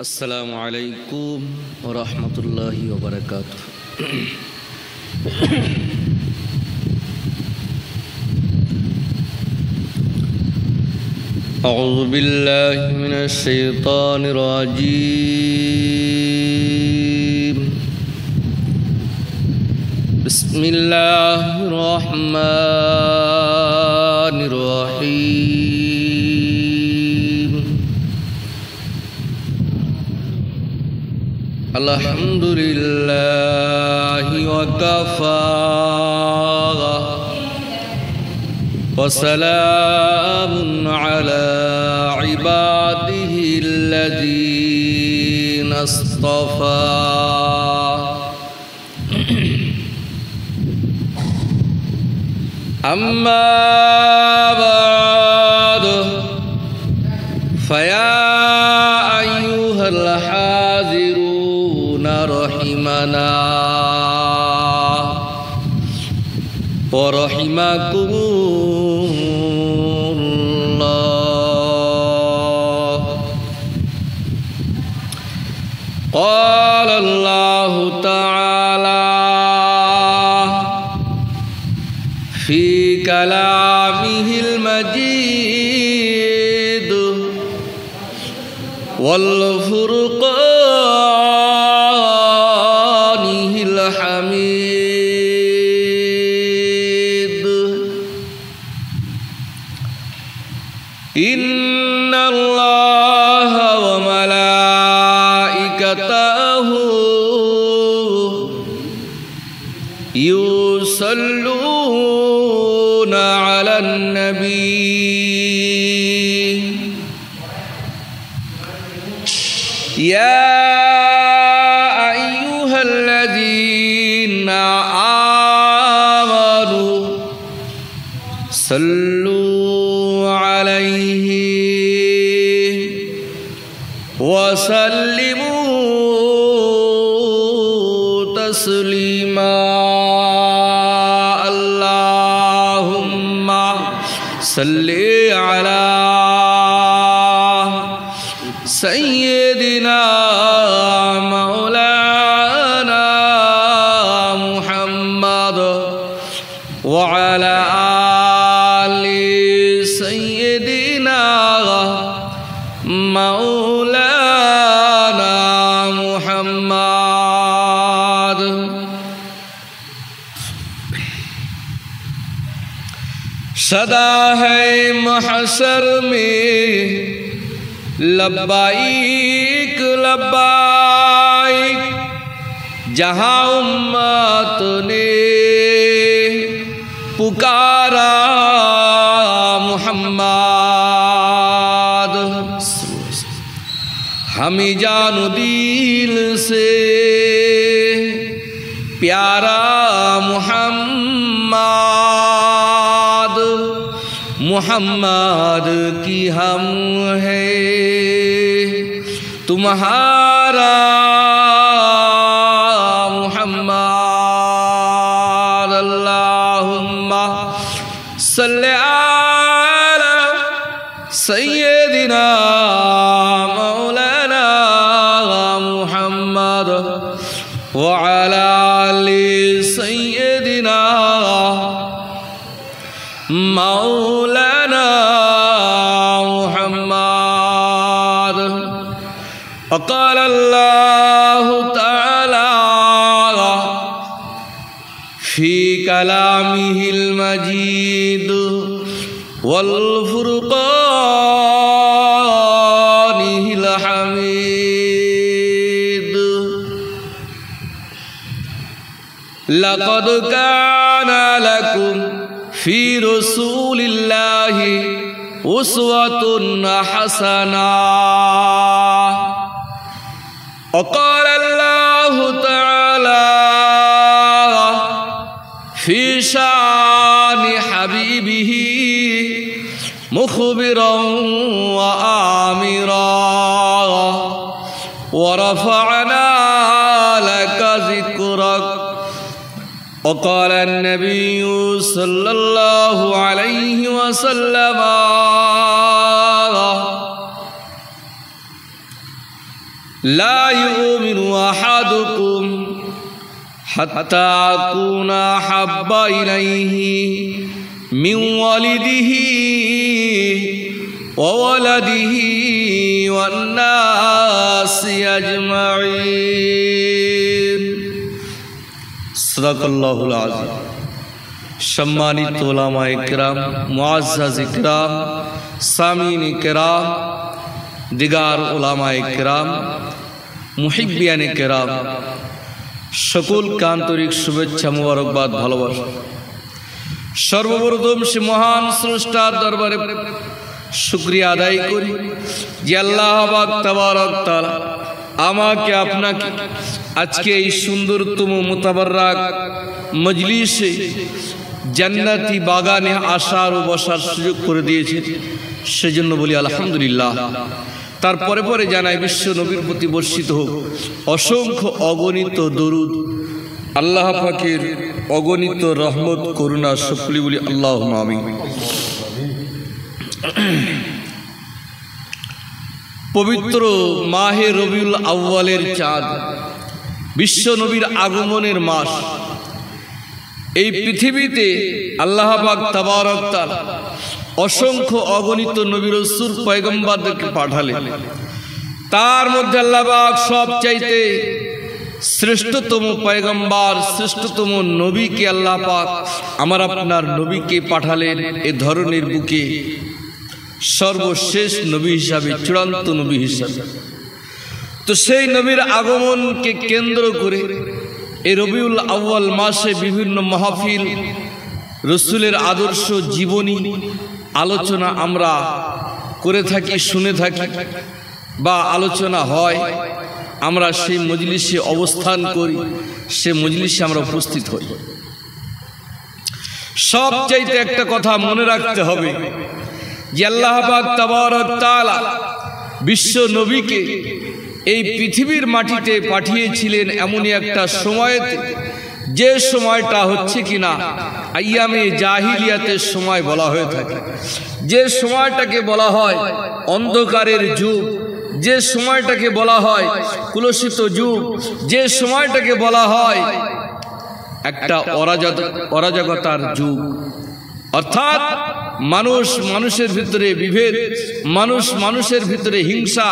अस्सलामु अलैकुम व रहमतुल्लाहि व बरकातुहू। अऊज़ु बिल्लाहि मिनश शैतानिर रजीम। बिस्मिल्लाहिर रहमानिर रहीम। अल्हम्दुलिल्लाहि व कफ़ा व सलामुन अला इबादिहिल्लज़ीना इस्तफ़ा। अम्मा बअद फया अय्युहल हाज़िरून रहिमना व रहिमकुमुल्लाह। क़ाल अल्लाहु तआला फ़ी कलामिहिल मजीद वल फ़ुरक़ानिहिल हमीद। इन्नल्लाह व मलाइकतहु युसल्लूना अलन नबी। या अय्युहल्लज़ीना आमनू सल्लू अलैहि वसल्लिमू तस्लीमा। अल्लाहुम्मा सल्ली अला सय्यिदिना मौलाना मुहम्मद व अला आलि सय्यिदिना मौलाना मुहम्मद। सदा है महशर में लब्बाइक लब्बाइक, जहाँ उम्मत ने पुकारा मुहम्मद। हमें जानो दिल से प्यारा मुहम्मद, मुहम्मद की हम है तुम्हारा मुहम्मद। अल्लाहुम्मा सल्ली अला सय्यिदिना मौलाना मुहम्मद व अला आलि सय्यिदिना मौलाना मुहम्मद। क़ाल अल्लाहु तआला फ़ी कलामिहिल मजीद वल फ़ुरक़ानिहिल हमीद। लक़द काना लकुम फ़ी रसूलिल्लाहि उस्वतुन हसना। क़ाल अल्लाहु तआला फ़ी शानि हबीबिही मुख़बिरन व आमिरा व रफ़अना लका ज़िक्रक। क़ाल अन्नबिय्यु सल्लल्लाहु अलैहि वसल्लम লা ইউমিনু আহাদুকুম হাত্তা আকুনা হাব্বা ইলাইহি মিন ওয়ালিদিহি ওয়া ওয়ালাদিহি ওয়ান নাসি আজমাইন। সাদাকাল্লাহুল আযীম। সম্মানিত উলামায়ে কিরাম, মুআজ্জাজ ইকরাম, সামিন কিরাম, দিগার উলামায়ে কিরাম, মুহিব্বিয়ানে কিরাম, সকলকে আন্তরিক শুভেচ্ছা, মোবারকবাদ, ভালোবাসা। সর্বপ্রথম সে মহান স্রষ্টার দরবারে শুকরিয়া আদায় করি যে আল্লাহ পাক তাবারক তাআলা আমাকে আপনাকে আজকে এই সুন্দরতম মুতাবাররাক মজলিসে জান্নাতি বাগানে আসার ও বসার সুযোগ করে দিয়েছে, সেজন্য বলি আলহামদুলিল্লাহ। তারপরে পরে জানাই বিশ্ব নবীর প্রতি বর্ষিত হোক অসংখ্য অগণিত দরুদ, আল্লাহ পাকের অগণিত রহমত করুণা, সকলে বলি আল্লাহুম্মা আমিন। পবিত্র মাহে রবিউল আউয়ালের চাঁদ, বিশ্ব নবীর আগমনের মাস। এই পৃথিবীতে আল্লাহ পাক তাবারক তাআলা অসংখ্য অগণিত নবী রাসূল পয়গম্বরদেরকে পাঠালেন। তার মধ্যে আল্লাহ পাক সবচাইতে শ্রেষ্ঠতম পয়গম্বর, শ্রেষ্ঠতম নবীকে আল্লাহ পাক আমার আপনার নবীকে পাঠালেন এ ধরনের বুকে সর্বশেষ নবী হিসাবে, চূড়ান্ত নবী হিসাবে। তো সেই নবীর আগমনকে কেন্দ্র করে এই রবিউল আউয়াল মাসে বিভিন্ন মাহফিল, রসুলের আদর্শ জীবনী আলোচনা আমরা করে থাকি, শুনে থাকি বা আলোচনা হয়। আমরা সেই মজলিসে অবস্থান করি, সে মজলিসে আমরা উপস্থিত হই। সবচাইতে একটা কথা মনে রাখতে হবে যে আল্লাহ পাক তাবারক তাআলা বিশ্ব নবীকে এই পৃথিবীর মাটিতে পাঠিয়েছিলেন এমনই একটা সময়তে, যে সময়টা হচ্ছে কিনা আইয়ামে জাহিলিয়াতের সময় বলা হয়ে থাকে, যে সময়টাকে বলা হয় অন্ধকারের যুগ, যে সময়টাকে বলা হয় কুলসিত যুগ, যে সময়টাকে বলা হয় একটা অরাজকতার যুগ। অর্থাৎ মানুষ মানুষের ভিতরে বিভেদ, মানুষ মানুষের ভিতরে হিংসা,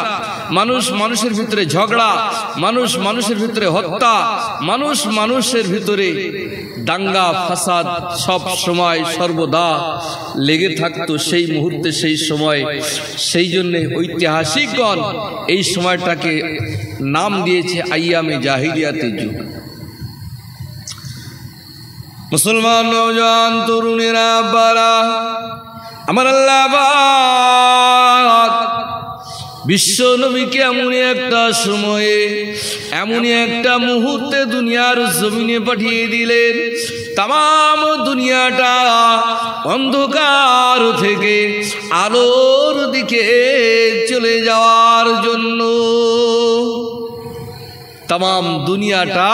মানুষ মানুষের ভিতরে ঝগড়া, মানুষ মানুষের ভিতরে হত্যা, মানুষ মানুষের ভিতরে দাঙ্গা ফাসাদ সব সময় সর্বদা লেগে থাকতো সেই মুহূর্তে, সেই সময়। সেই জন্য ঐতিহাসিকগণ এই সময়টাকে নাম দিয়েছে আইয়ামে জাহিলিয়াতের যুগ। মুসলমান নওজওয়ান তরুণেরা বারা, আমার আল্লাহ পাক বিশ্ব নবীকে এমনই একটা সময়ে, এমনই একটা মুহূর্তে দুনিয়ার জমিনে পাঠিয়ে দিলেন, তাম দুনিয়াটা অন্ধকার থেকে আলোর দিকে চলে যাওয়ার জন্য। তাম দুনিয়াটা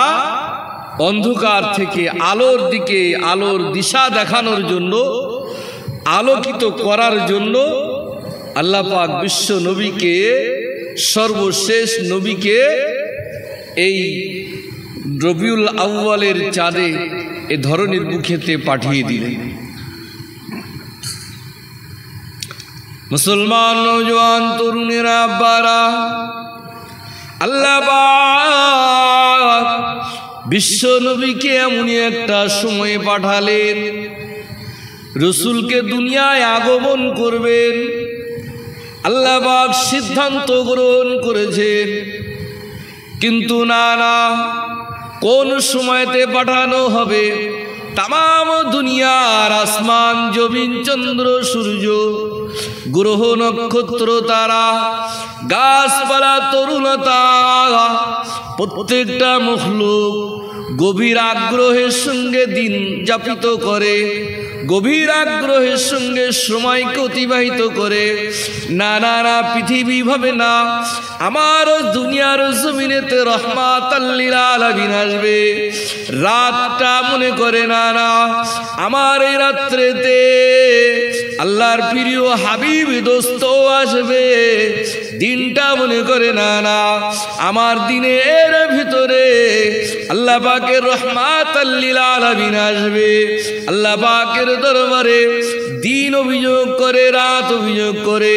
অন্ধকার থেকে আলোর দিকে, আলোর দিশা দেখানোর জন্য, আলোকিত করার জন্য আল্লাহ পাক বিশ্ব নবীকে, সর্বশেষ নবীকে এই রবিউল আউয়ালের চাঁদে এ ধরনের বুকেতে পাঠিয়ে দিলেন। মুসলমান নওজওয়ান তরুণেরা আব্বারা, আল্লাহ পাক বিশ্ব নবীকে এমনই একটা সময়ে পাঠালেন, রসুলকে দুনিয়ায় আগমন করবেন। আল্লাহ পাক সিদ্ধান্ত গ্রহণ করেছেন, কিন্তু না, কোন সময়তে পাঠানো হবে? তাম দুনিয়ার আসমান জমিন চন্দ্র সূর্য গ্রহ নক্ষত্র তারা গাছপালা তরুণতা প্রত্যেকটা মখলুক গভীর আগ্রহের সঙ্গে দিন যাপিত করে, গভীর আগ্রহের সঙ্গে সময়কে অতিবাহিত করে। না পৃথিবী ভাবে না আমার দুনিয়ার জমিনেতে রহমাতাল লিল আলামিন আসবে, রাতটা মনে করে না আমার এই রাত্রেতে আল্লাহর প্রিয় হাবিব দোস্ত আসবে, দিনটা মনে করে না না আমার দিনের ভিতরে আল্লাহ পাকের রহমাতাল লিল আলামিন আসবে। আল্লাহ পাকের দরবারে দিন অভিযোগ করে, রাত অভিযোগ করে,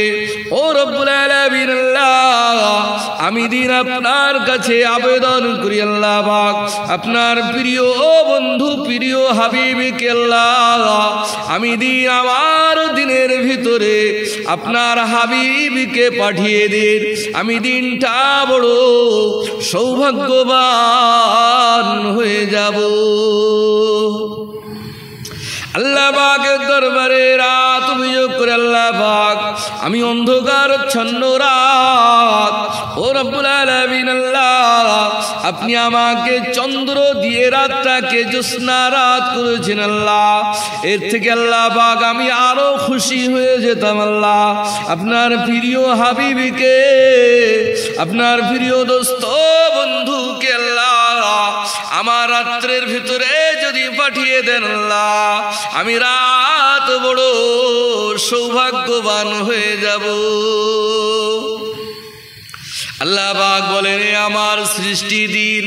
ও রব্বুল আলামিন আল্লাহ, আমি দিন আপনার কাছে আবেদন করি আল্লাহ পাক, আপনার প্রিয় বন্ধু প্রিয় হাবিবকে আল্লাহ, আমি দিন আমার দিনের ভিতরে আপনার হাবিবকে পাঠিয়ে দিন, আমি দিনটা বড় সৌভাগ্যবান হয়ে যাব। আল্লাহ পাকের দরবারে রাত অভিযোগ করে আল্লাহ পাক, আমি অন্ধকারচ্ছন্ন রাত, ও রব্বুল আলামিন আল্লাহ, আপনি আমাকে চন্দ্র দিয়ে রাতটাকে জ্যোৎস্না রাত করেছেন আল্লাহ, এর থেকে আল্লাহ পাক আমি আরো খুশি হয়ে যেতাম আল্লাহ, আপনার প্রিয় হাবিবকে, আপনার প্রিয় দোস্ত বন্ধুকে আল্লাহ আমার রাত্রের ভিতরে যদি পাঠিয়ে দেন আল্লাহ, আমি রাত বড় সৌভাগ্যবান হয়ে যাব। আল্লাহ পাক বলেন, এ আমার সৃষ্টি দিন,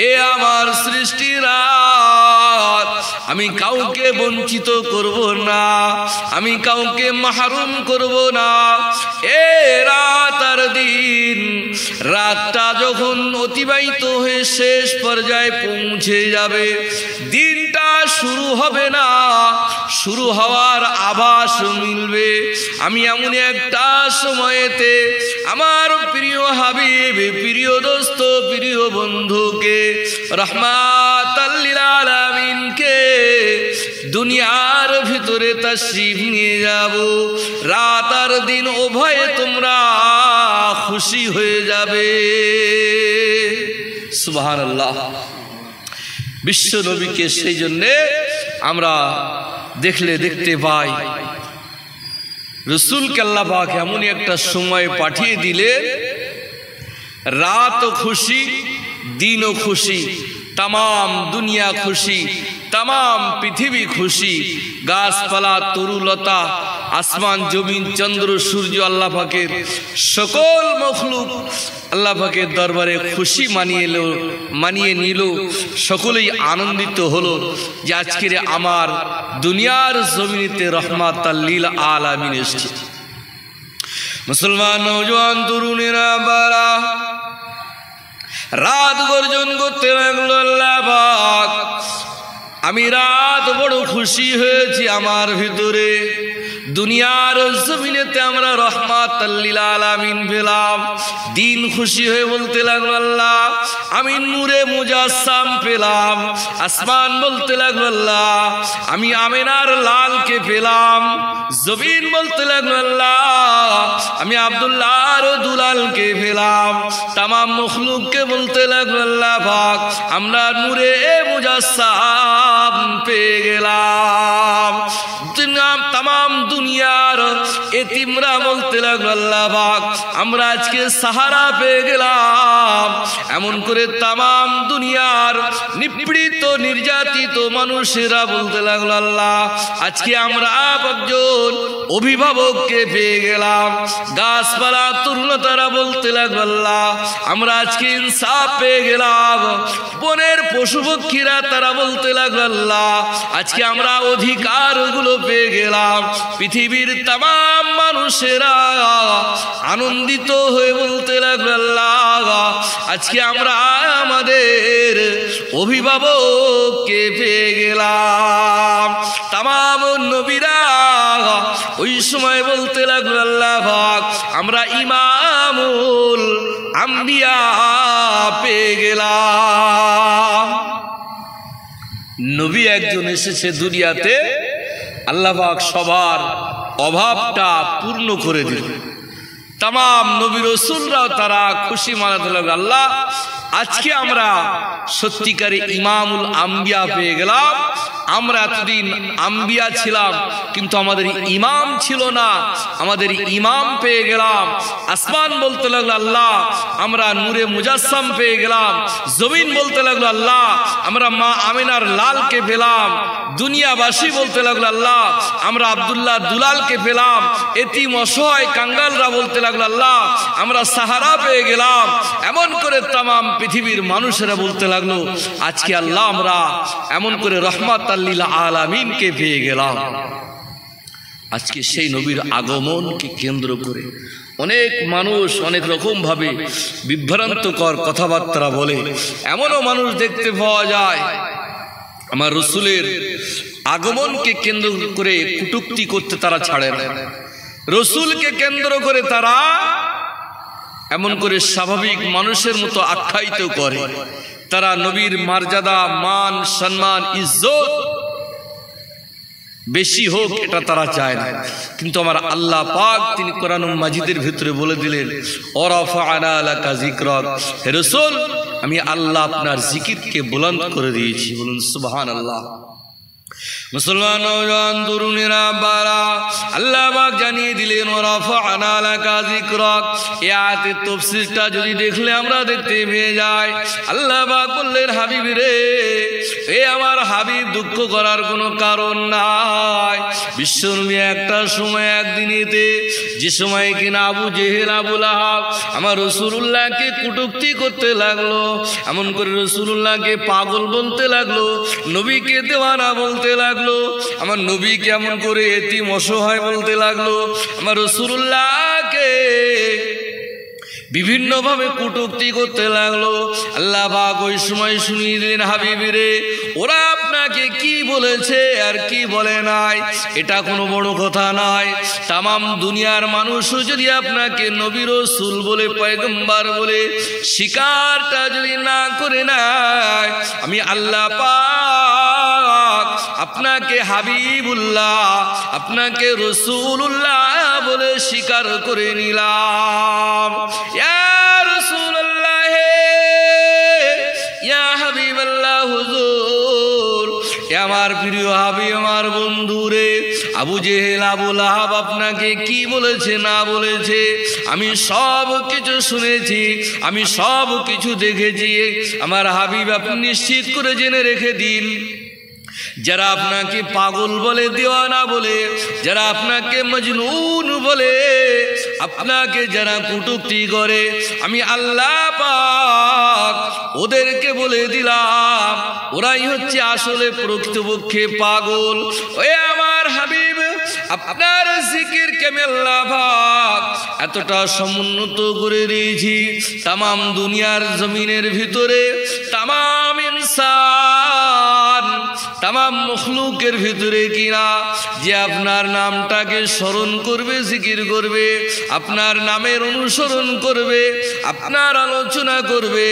এ আমার সৃষ্টি রাত, আমি কাউকে বঞ্চিত করব না, আমি কাউকে মাহরুম করব না। এ রাত আর দিন, রাতটা যখন অতিবাহিত হয়ে শেষ পর্যায়ে পৌঁছে যাবে, দিনটা শুরু হবে না, শুরু হওয়ার আভাস মিলবে। আমি এমন একটা সময়েতে আমার প্রিয় হাবিব, প্রিয় দোস্ত, প্রিয় বন্ধুকে, রহমাতাল লিল আলামিনকে দুনিয়ার ভিতরে তাশরীফ নিয়ে যাব। রাত আর দিন উভয়ে তোমরা খুশি হয়ে যাবে। সুবহানাল্লাহ। বিশ্ব নবীকে সেই জন্যে আমরা দেখতে পাই, রসুলকে আল্লাহ পাক এমনই একটা সময় পাঠিয়ে দিলেন, রাতও খুশি, দিনও খুশি, तमाम दुनिया खुशी, तमाम पृथ्वी खुशी, गाछपाला तरुलता आसमान जमीन चंद्र सूर्य अल्लाह पाकेर सकल मखलुक अल्लाह पाकेर दरबारे खुशी मानिये निल, सकलेई आनंदित हलो जे आजकेर आमार दुनियार जमीनेते रहमाताल लिल आलामीन एसेছে। मुसलमान नौजवान तरुणेरा बारा रात गर्जन करते लागलो आल्लाह पाक, आमी रात बड़ो खुशी हয়েছি आमार भितरे, दुनियार जमीनेते आमरा रहमाताल लिल आलामीन पेलाम। दिन खुशी हয়ে बोलते लागलो आल्लाह आमी नूरे मुजास्साम पेलाम। आसमान बोलते लागलो आल्लाह आमी आमिनार लाल के पेलाम। जमीन बोलते लागलो आल्लाह आमी आब्दुल्लाहर दुलाल के पेलाम। तमाम मखलूक के बोलते लागलो आल्लाह पाक आमरा नूरे मुजास्साम পেয়ে গেলাম। तमाम दुनियार एतिमरा बोलते लागलो आल्लाह पाक आमरा आजके सहारा पेয়ে গেলাম। एमन करे तमाम दुनियार निपीड़ित निर्यातित मानुषेरा बोलते लागलो आल्लाह आजके आमरा একজন অভিভাবককে পেয়ে গেলাম। গাছপালা তরুণতারা বলতে লাগলো আল্লাহ আমরা আজকে ইনসাফ পেয়ে গেলাম। বনের পশু পক্ষীরা তারা বলতে লাগলো আল্লাহ আজকে আমরা অধিকারগুলো পেয়ে গেলাম। পৃথিবীর तमाम মানুষেরা আনন্দিত হয়ে বলতে লাগলো আল্লাহ আজকে আমরা আমাদের অভিভাবককে পেয়ে গেলাম। तमाम নবীরা ওই সময় বলতে লাগলো আল্লাহ পাক আমরা ইমামুল আম্বিয়া পেয়ে গেলাম। নবী একজন এসেছে দুনিয়াতে, আল্লাহ পাক সবার অভাবটা পূর্ণ করে দিল। तमाम নবী রাসূলরা তারা খুশি মানাতে লাগলো আল্লাহ আজকে আমরা সত্যিকারে ইমামুল আম্বিয়া পেয়ে গেলাম। আমরা এতদিন আম্বিয়া ছিলাম কিন্তু আমাদের ইমাম ছিল না, আমাদের ইমাম পেয়ে গেলাম। আসমান বলতে লাগলো আল্লাহ আমরা নূরে মুজাসসাম পেয়ে গেলাম। জমিন বলতে লাগলো আল্লাহ আমরা মা আমিনার লালকে পেলাম। দুনিয়াবাসী বলতে লাগলো আল্লাহ আমরা আব্দুল্লাহ দুলালকে পেলাম। এতিম অসহায় কাঙ্গালরা বলতে লাগলো আল্লাহ আমরা সাহারা পেয়ে গেলাম। এমন করে তামাম পৃথিবীর মানুষেরা বলতে লাগলো আজকে আল্লাহ আমরা এমন করে রহমাত লিল আলামিনকে পেয়ে গেলাম। আজকে সেই নবীর আগমনকে কেন্দ্র করে অনেক মানুষ অনেক রকম ভাবে বিভ্রান্তকর কথাবার্তা বলে। এমনও মানুষ দেখতে পাওয়া যায় আমার রসুলের আগমনকে কেন্দ্র করে কটূক্তি করতে তারা ছাড়ে না। রসুলকে কেন্দ্র করে তারা এমন করে স্বাভাবিক মানুষের মতো আখ্যায়িত করে। তারা নবীর মর্যাদা মান সম্মান ইজ্জত বেশি হোক এটা তারা চায় না। কিন্তু আমার আল্লাহ পাক তিনি কোরআন মাজিদের ভিতরে বলে দিলেন ওয়ারাফা'না লাকা যিকরাক, হে রাসূল আমি আল্লাহ আপনার জিকিরকে বুলন্দ করে দিয়েছি। বলুন সুবহানাল্লাহ। মুসলমান নওজওয়ান তরুণেরা বারা আল্লাহ পাক জানিয়ে দিলেন ওয়ারাফা'না লাকা যিকরাক। এই আয়াতের তাফসীরটা যদি দেখলে আমরা দেখতে পেয়ে যাই আল্লাহ পাক বললেন হাবিব রে এ আমার হাবিব দুঃখ করার কোনো কারণ নাই। বিশ্বনবী একটা সময় একদিনেতে যে সময় কিনা আবু জেহেল আবু লাহাব আমার রাসূলুল্লাহকে কটূক্তি করতে লাগলো, এমন করে রাসূলুল্লাহকে পাগল বলতে লাগলো, নবীকে দেওয়ানা বলতে লাগলো, আমার নবী কেমন করে এতিম অসহায় বলতে লাগলো, আমার রাসূলুল্লাহকে বিভিন্ন ভাবে কটূক্তি করতে লাগলো। আল্লাহ পাক ওই সময় শুনিয়ে দিলেন হাবিবিরে ওরা আপনাকে কি বলেছে আর কি বলে নাই এটা কোনো বড় কথা নয়। তামাম দুনিয়ার মানুষও যদি আপনাকে নবী রাসূল বলে পয়গম্বর বলে স্বীকারটা যদি না করে নেয় আমি আল্লাহ পাক আপনাকে হাবিবুল্লাহ আপনাকে রাসূলুল্লাহ বলে স্বীকার করে নিলাম। ইয়া রাসূলুল্লাহ ইয়া হাবিবাল্লাহ হুজুর আমার প্রিয় হাবিব আমার বন্ধুরে আবু জেহেল আবু লাহাব আপনাকে কি বলেছে না বলেছে আমি সব কিছু শুনেছি, আমি সব কিছু দেখেছি। আমার হাবিব আপনি নিশ্চিত করে জেনে রেখে দিন যারা আপনাকে পাগল বলে দেওয়ানা বলে, যারা আপনাকে মজনুন বলে, আপনাকে যারা কটূক্তি করে আমি আল্লাহ পাক ওদেরকে বলে দিলাম ওরাই হচ্ছে আসলে প্রকৃতপক্ষে পাগল। ওই আমার হাবিব আপনার জিকিরকে আমি আল্লাহ পাক এতটা সমুন্নত করে দিয়েছি তামাম দুনিয়ার জমিনের ভিতরে তামাম ইনসান তামাম মখলুকের ভিতরে কিনা যে আপনার নামটাকে স্মরণ করবে জিকির করবে আপনার নামের অনুসরণ করবে আপনার আলোচনা করবে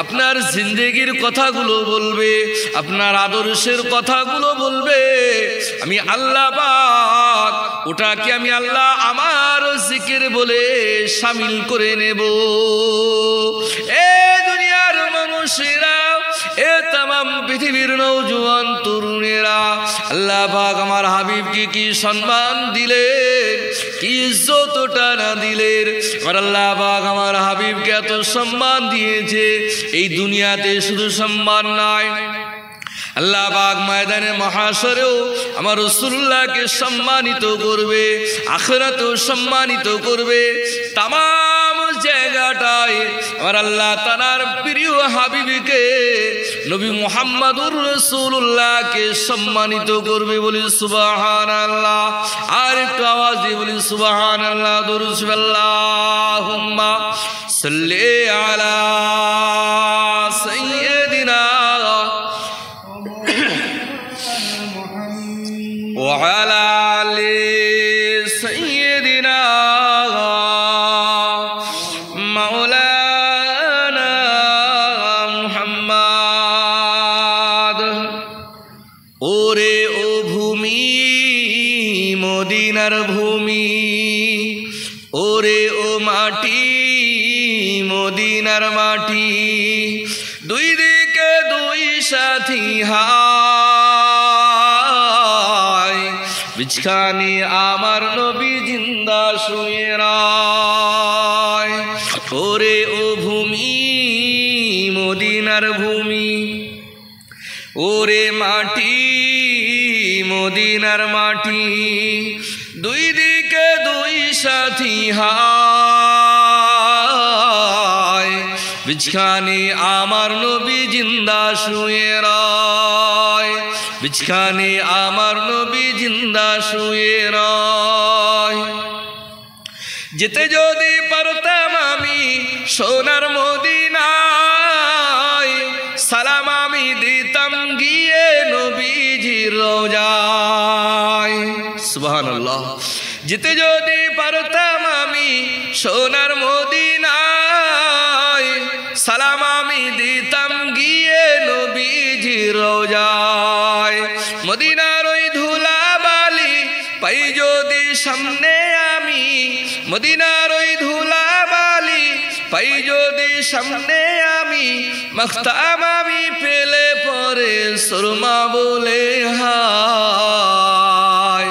আপনার জিন্দেগির কথাগুলো বলবে আপনার আদর্শের কথাগুলো বলবে আমি আল্লাহ পাক ওটাকে আমি আল্লাহ আমার জিকির বলে শামিল করে নেব। এ দুনিয়ার মানুষেরা এ তামাম পৃথিবীর নওজওয়ান তরুণেরা আল্লাহ পাক আমার হাবিবকে কি সম্মান দিলেন, কি ইজ্জতটা না দিলেন। আর আল্লাহ পাক আমার হাবিবকে এত সম্মান দিয়েছে এই দুনিয়াতে শুধু সম্মান নয় আল্লাহ পাক ময়দানে মহাশরেও আমার রাসূলুল্লাহকে সম্মানিত করবে, আখিরাতেও সম্মানিত করবে। তামাম জায়গাটায় আমার আল্লাহ তাআলার প্রিয় হাবিবকে নবী মুহাম্মদুর রাসূলুল্লাহকে সম্মানিত করবে। বলি সুবহানাল্লাহ। আর একটু আওয়াজ দিয়ে বলি সুবহানাল্লাহ। দরুদ আল্লাহুম্মা সাল্লি আলা সাইয়্যিদিনা وعلى آل سيدنا مولانا محمد। ওরে ও ভূমি মদিনার ভূমি, ওরে ও মাটি মদিনার মাটি দুই দিকে দুই সাথী হায় বিছখানে আমার নবী জিন্দা শুয়ে রায় ওরে ও ভূমি মদিনার ভূমি ওরে মাটি মদিনার মাটি দুই দিকে দুই সাথী হায় বিছখানে আমার নবী জিন্দা শুয়ে রায় বিছখানে আমার নবী জিন্দা শুয়ে রায় যেতে যদি পারতাম আমি সোনার মদিনায় সালাম আমি দিতাম গিয়ে নবীজির রওজায় সুবহানাল্লাহ যেতে যদি পারতাম আমি সোনার মদিনায় সালাম আমি দিতাম গিয়ে নবীজির রওজায় মদিনার ওই ধুলাবালি পাই যদি সামনে আমি মদিনার ওই ধুলাবালি পাই যদি সামনে আমি মখতাম আমি পেলে পরে সুরমা বলে হায়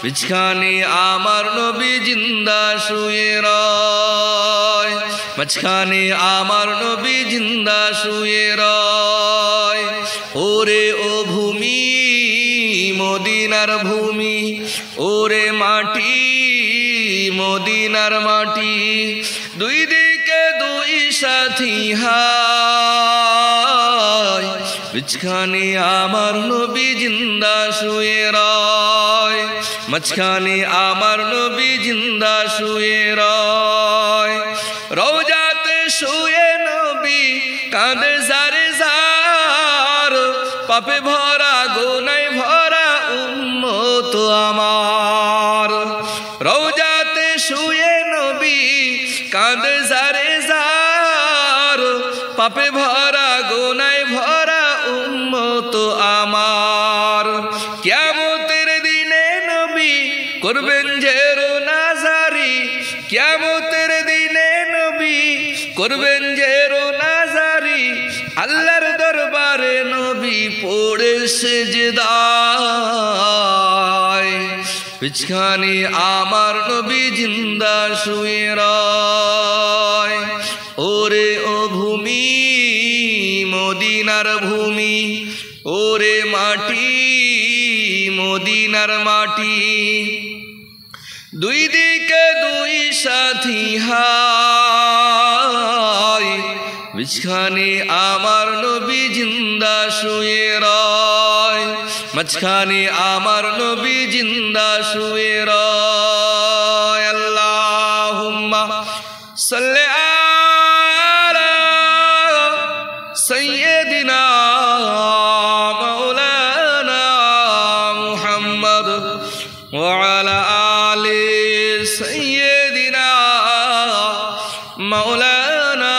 বিছখানে আমার নবী জিন্দা শুয়ে রায় মাঝখানে আমার নবী জিন্দা শুয়ে রায় ওরে ও ভূমি মদিনার ভূমি ওরে মাটি মদিনার মাটি দুই দিকে দুই সাথী হায় বিছখানে আমার নবী জিন্দা শুয়ে রায় মাঝখানে আমার নবী জিন্দা শুয়ে রায় রওজাতে শুয়ে নবী কাঁদে জারে জার পাপে ভরা গুনায় ভরা উম্মত আমার রওজাতে শুয়ে নবী কাঁদে জারে জার পাপে ভরা গুনায় ভরা উম্মত আমার কিয়ামতের দিনে নবী করবেন যে রোনাজারি কিয়ামতের দিনে নবী করবেন যে রোনাজারি আল্লাহর দরবারে নবী পড়ে সিজদায় বিছখানে আমার নবী জিন্দা শুয়ে রায় ওরে ও ভূমি মদিনার ভূমি ওরে মাটি মদিনার মাটি দুই দিকে দুই সাথী হায় বিছখানে আমার নবী জিন্দা শুয়ে রায় মাঝখানে আমার নবী জিন্দা শুয়ে রায় আল্লাহুম্মা সাল্লি আলা সাইয়্যিদিনা মাওলানা মুহাম্মদ ওয়া আলা আলি সাইয়্যিদিনা মাওলানা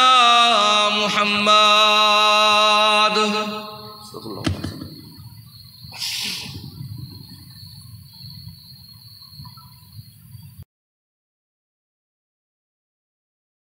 মুহাম্মদ